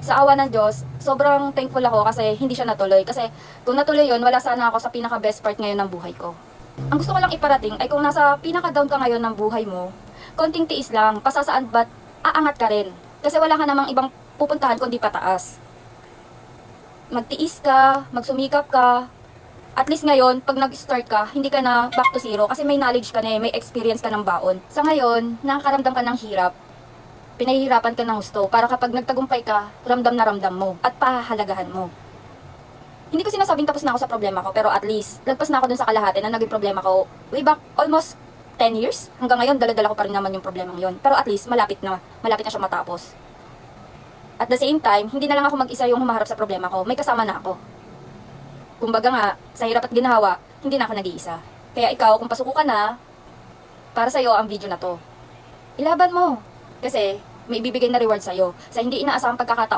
sa awa ng Diyos, sobrang thankful ako kasi hindi siya natuloy. Kasi kung natuloy yun, wala sana ako sa pinaka-best part ngayon ng buhay ko. Ang gusto ko lang iparating ay kung nasa pinaka-down ka ngayon ng buhay mo, konting tiis lang, pasasaan ba't aangat ka rin. Kasi wala ka namang ibang pupuntahan kundi pataas. Magtiis ka, magsumikap ka. At least ngayon, pag nag-start ka, hindi ka na back to zero kasi may knowledge ka na may experience ka ng baon. Sa ngayon, nakakaramdam ka ng hirap. Pinahihirapan ka ng gusto para kapag nagtagumpay ka, ramdam na ramdam mo at pahahalagahan mo. Hindi ko sinasabing tapos na ako sa problema ko, pero at least, lagpas na ako dun sa kalahati na naging problema ko way back almost 10 years. Hanggang ngayon, dala-dala ko pa rin naman yung problema yon. Pero at least, malapit na siya matapos. At the same time, hindi na lang ako mag-isa yung humaharap sa problema ko, may kasama na ako. Kumbaga nga, sa hirap at ginhawa, hindi na ako nag-iisa. Kaya ikaw, kung pasuko ka na, para sa'yo ang video na to. Ilaban mo. Kasi, may ibibigay na reward sa'yo. Sa hindi inaasahang pagkakataon,